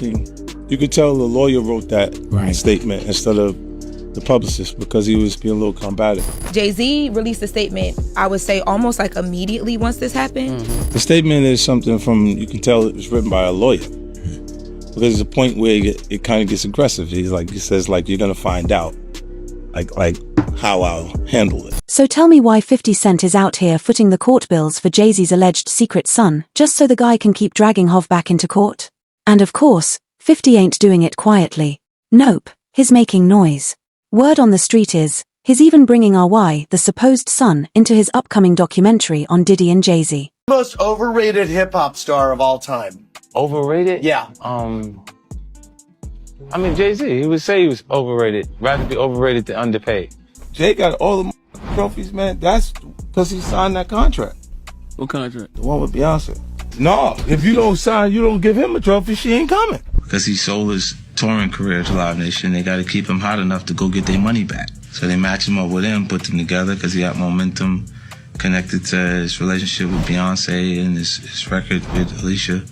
You could tell the lawyer wrote that statement instead of the publicist because he was being a little combative. Jay-Z released a statement, I would say almost like immediately once this happened. The statement is something from, you can tell it was written by a lawyer. Because there's a point where it kind of gets aggressive. He says, you're going to find out, like how I'll handle it. So tell me why 50 Cent is out here footing the court bills for Jay-Z's alleged secret son, just so the guy can keep dragging Hov back into court? And of course, 50 ain't doing it quietly. Nope, he's making noise. Word on the street is, he's even bringing RY, the supposed son, into his upcoming documentary on Diddy and Jay-Z. Most overrated hip-hop star of all time. Overrated? Yeah. I mean, Jay-Z, he would say he was overrated. Rather be overrated than underpaid. Jay got all the trophies, man. That's because he signed that contract. What contract? The one with Beyonce. No, if you don't sign, you don't give him a trophy, she ain't coming. Because he sold his touring career to Live Nation, they got to keep him hot enough to go get their money back. So they match him up with him, put them together because he got momentum connected to his relationship with Beyonce and his record with Alicia.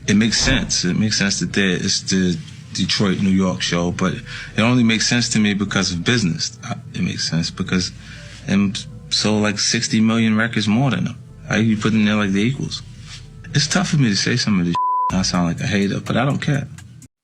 It makes sense. It makes sense that it's the Detroit, New York show, but it only makes sense to me because of business. It makes sense because them sold like 60 million records more than them. You put them there like the equals. It's tough for me to say some of this. I sound like a hater, but I don't care.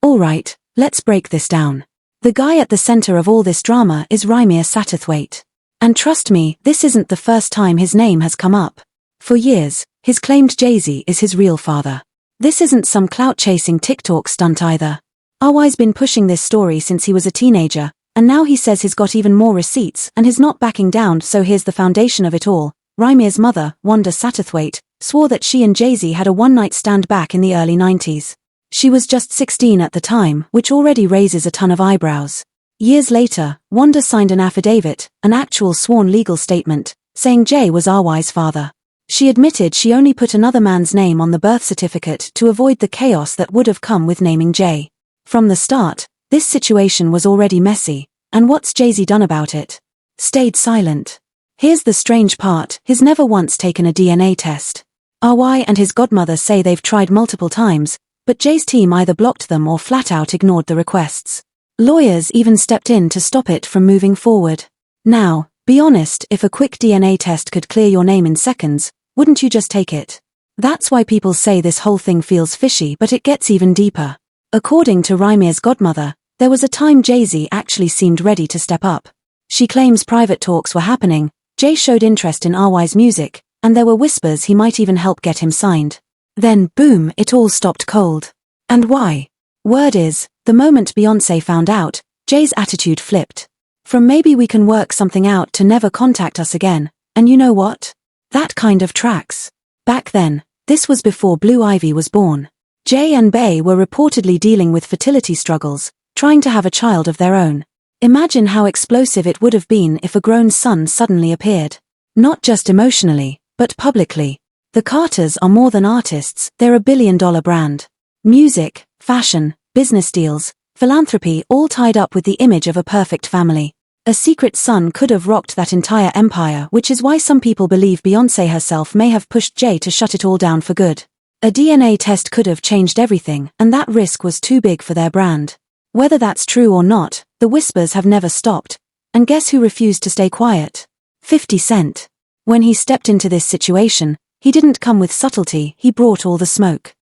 Alright, let's break this down. The guy at the center of all this drama is Rymir Satterthwaite. And trust me, this isn't the first time his name has come up. For years, he's claimed Jay-Z is his real father. This isn't some clout-chasing TikTok stunt either. RY's been pushing this story since he was a teenager, and now he says he's got even more receipts and he's not backing down. So here's the foundation of it all. Rymir's mother, Wanda Satterthwaite, swore that she and Jay-Z had a one-night stand back in the early 90s. She was just 16 at the time, which already raises a ton of eyebrows. Years later, Wanda signed an affidavit, an actual sworn legal statement, saying Jay was RY's father. She admitted she only put another man's name on the birth certificate to avoid the chaos that would have come with naming Jay. From the start, this situation was already messy, and what's Jay-Z done about it? Stayed silent. Here's the strange part, he's never once taken a DNA test. RY and his godmother say they've tried multiple times, but Jay's team either blocked them or flat out ignored the requests. Lawyers even stepped in to stop it from moving forward. Now, be honest, if a quick DNA test could clear your name in seconds, wouldn't you just take it? That's why people say this whole thing feels fishy, but it gets even deeper. According to Rymir's godmother, there was a time Jay-Z actually seemed ready to step up. She claims private talks were happening, Jay showed interest in RY's music, and there were whispers he might even help get him signed. Then, boom, it all stopped cold. And why? Word is, the moment Beyoncé found out, Jay's attitude flipped. From maybe we can work something out to never contact us again, and you know what? That kind of tracks. Back then, this was before Blue Ivy was born. Jay and Bey were reportedly dealing with fertility struggles, trying to have a child of their own. Imagine how explosive it would have been if a grown son suddenly appeared. Not just emotionally, but publicly. The Carters are more than artists, they're a billion-dollar brand. Music, fashion, business deals, philanthropy all tied up with the image of a perfect family. A secret son could have rocked that entire empire, which is why some people believe Beyoncé herself may have pushed Jay to shut it all down for good. A DNA test could have changed everything, and that risk was too big for their brand. Whether that's true or not, the whispers have never stopped. And guess who refused to stay quiet? 50 Cent. When he stepped into this situation, he didn't come with subtlety, he brought all the smoke.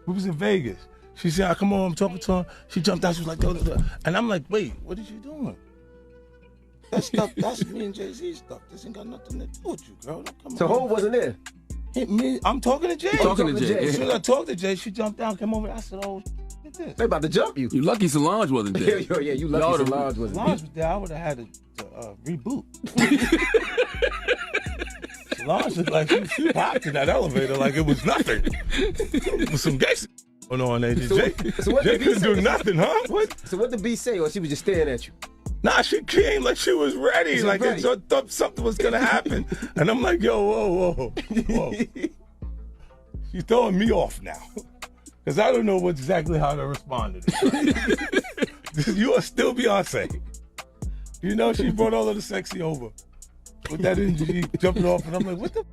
We was in Vegas. She said, come on, I'm talking to her. She jumped out, she was like, and I'm like, wait, what are you doing? That stuff, that's me and Jay-Z stuff. This ain't got nothing to do with you, girl. Don't come so Hov wasn't there? I'm talking to Jay. Talking to Jay. As soon as I talked to Jay, she jumped down, came over. I said, oh, look at this. They about to jump you. You lucky Solange wasn't there. Yeah, you lucky Solange wasn't there. Solange was there, I would have had to reboot. Solange looked like she popped in that elevator like it was nothing. It was some gangster going on there. Jay couldn't do nothing, huh? What? So what did B say, or she was just staring at you? Nah, she came like she was ready. Like I thought something was gonna happen. And I'm like, yo, whoa. She's throwing me off now. Because I don't know exactly how to respond to this. You are still Beyonce. You know, she brought all of the sexy over. With that energy jumping off, and I'm like, what the?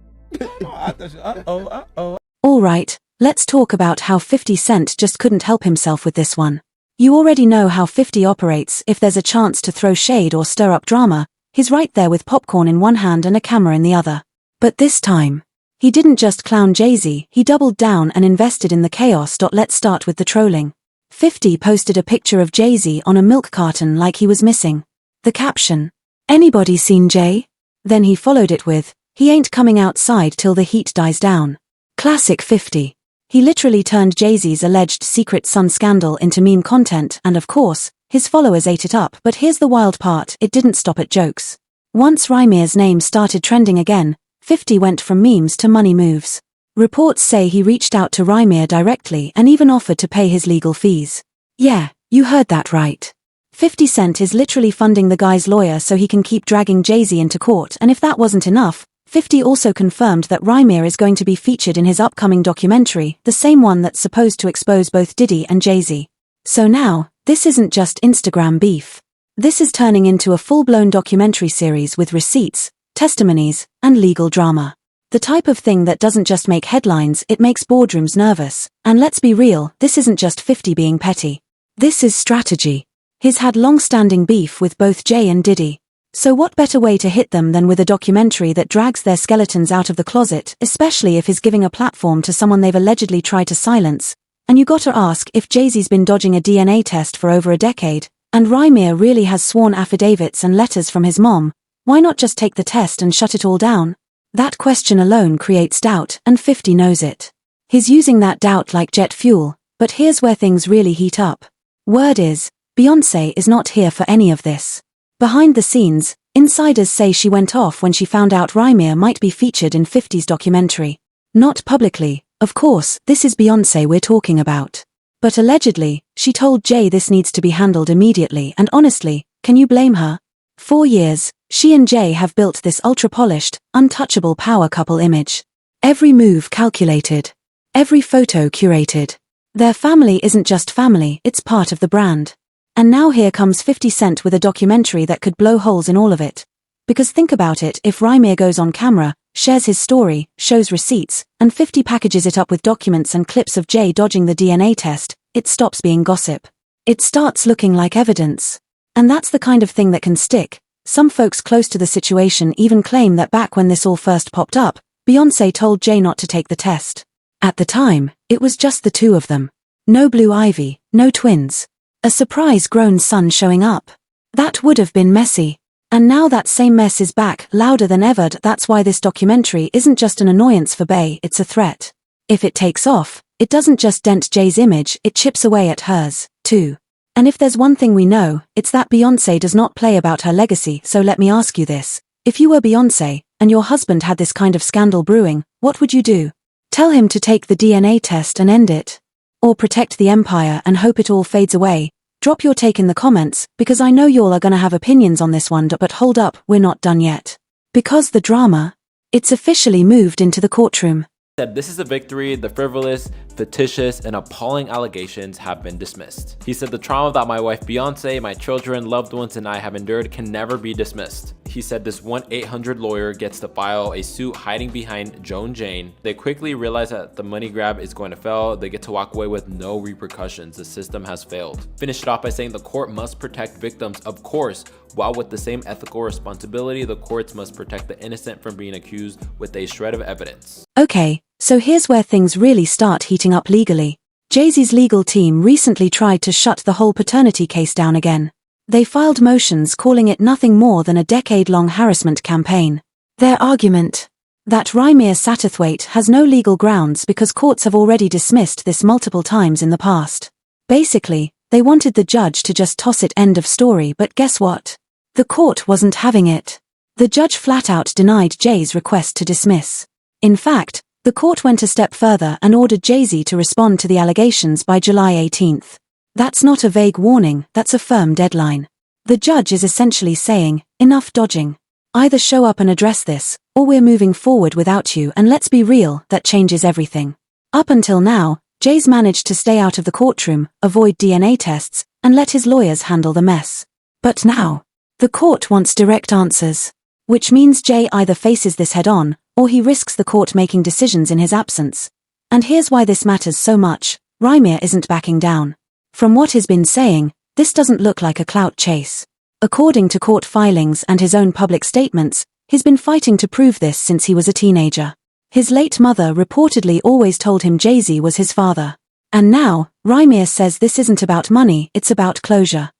I thought uh-oh. All right, Let's talk about how 50 Cent just couldn't help himself with this one. You already know how 50 operates. If there's a chance to throw shade or stir up drama, he's right there with popcorn in one hand and a camera in the other. But this time, he didn't just clown Jay-Z, he doubled down and invested in the chaos. Let's start with the trolling. 50 posted a picture of Jay-Z on a milk carton like he was missing. The caption, "Anybody seen Jay?" Then he followed it with, "He ain't coming outside till the heat dies down." Classic 50. He literally turned Jay-Z's alleged Secret Son scandal into meme content, and of course, his followers ate it up. But here's the wild part, it didn't stop at jokes. Once Rymir's name started trending again, 50 went from memes to money moves. Reports say he reached out to Rymir directly and even offered to pay his legal fees. Yeah, you heard that right. 50 Cent is literally funding the guy's lawyer so he can keep dragging Jay-Z into court, and if that wasn't enough, 50 also confirmed that Rymir is going to be featured in his upcoming documentary, the same one that's supposed to expose both Diddy and Jay-Z. So now, this isn't just Instagram beef. This is turning into a full-blown documentary series with receipts, testimonies, and legal drama. The type of thing that doesn't just make headlines, it makes boardrooms nervous. And let's be real, this isn't just 50 being petty. This is strategy. He's had long-standing beef with both Jay and Diddy. So what better way to hit them than with a documentary that drags their skeletons out of the closet, especially if he's giving a platform to someone they've allegedly tried to silence? And you gotta ask, if Jay-Z's been dodging a DNA test for over a decade, and Rymir really has sworn affidavits and letters from his mom, why not just take the test and shut it all down? That question alone creates doubt, and 50 knows it. He's using that doubt like jet fuel, but here's where things really heat up. Word is, Beyoncé is not here for any of this. Behind the scenes, insiders say she went off when she found out Rymir might be featured in 50's documentary. Not publicly, of course, this is Beyoncé we're talking about. But allegedly, she told Jay this needs to be handled immediately, and honestly, can you blame her? 4 years, she and Jay have built this ultra-polished, untouchable power couple image. Every move calculated. Every photo curated. Their family isn't just family, it's part of the brand. And now here comes 50 Cent with a documentary that could blow holes in all of it. Because think about it, if Rymir goes on camera, shares his story, shows receipts, and 50 packages it up with documents and clips of Jay dodging the DNA test, it stops being gossip. It starts looking like evidence. And that's the kind of thing that can stick. Some folks close to the situation even claim that back when this all first popped up, Beyoncé told Jay not to take the test. At the time, it was just the two of them. No Blue Ivy, no twins. A surprise grown son showing up. That would have been messy. And now that same mess is back, louder than ever. That's why this documentary isn't just an annoyance for Bey, it's a threat. If it takes off, it doesn't just dent Jay's image, it chips away at hers, too. And if there's one thing we know, it's that Beyoncé does not play about her legacy. So let me ask you this. If you were Beyoncé, and your husband had this kind of scandal brewing, what would you do? Tell him to take the DNA test and end it? Or protect the empire and hope it all fades away? Drop your take in the comments, because I know y'all are gonna have opinions on this one. But hold up, we're not done yet. Because the drama, it's officially moved into the courtroom. Said this is a victory, the frivolous, fictitious, and appalling allegations have been dismissed. He said the trauma that my wife Beyoncé, my children, loved ones, and I have endured can never be dismissed. He said this 1-800 lawyer gets to file a suit hiding behind Joan Jane. They quickly realize that the money grab is going to fail. They get to walk away with no repercussions. The system has failed. Finished it off by saying the court must protect victims, of course, while with the same ethical responsibility, the courts must protect the innocent from being accused with a shred of evidence. Okay, so here's where things really start heating up legally. Jay-Z's legal team recently tried to shut the whole paternity case down again. They filed motions calling it nothing more than a decade-long harassment campaign. Their argument? That Rymir Satterthwaite has no legal grounds because courts have already dismissed this multiple times in the past. Basically, they wanted the judge to just toss it, end of story, but guess what? The court wasn't having it. The judge flat out denied Jay's request to dismiss. In fact, the court went a step further and ordered Jay-Z to respond to the allegations by July 18th. That's not a vague warning, that's a firm deadline. The judge is essentially saying, enough dodging. Either show up and address this, or we're moving forward without you. And let's be real, that changes everything. Up until now, Jay's managed to stay out of the courtroom, avoid DNA tests, and let his lawyers handle the mess. But now, the court wants direct answers. Which means Jay either faces this head-on, or he risks the court making decisions in his absence. And here's why this matters so much. Rymir isn't backing down. From what he's been saying, this doesn't look like a clout chase. According to court filings and his own public statements, he's been fighting to prove this since he was a teenager. His late mother reportedly always told him Jay-Z was his father. And now, Rymir says this isn't about money, it's about closure.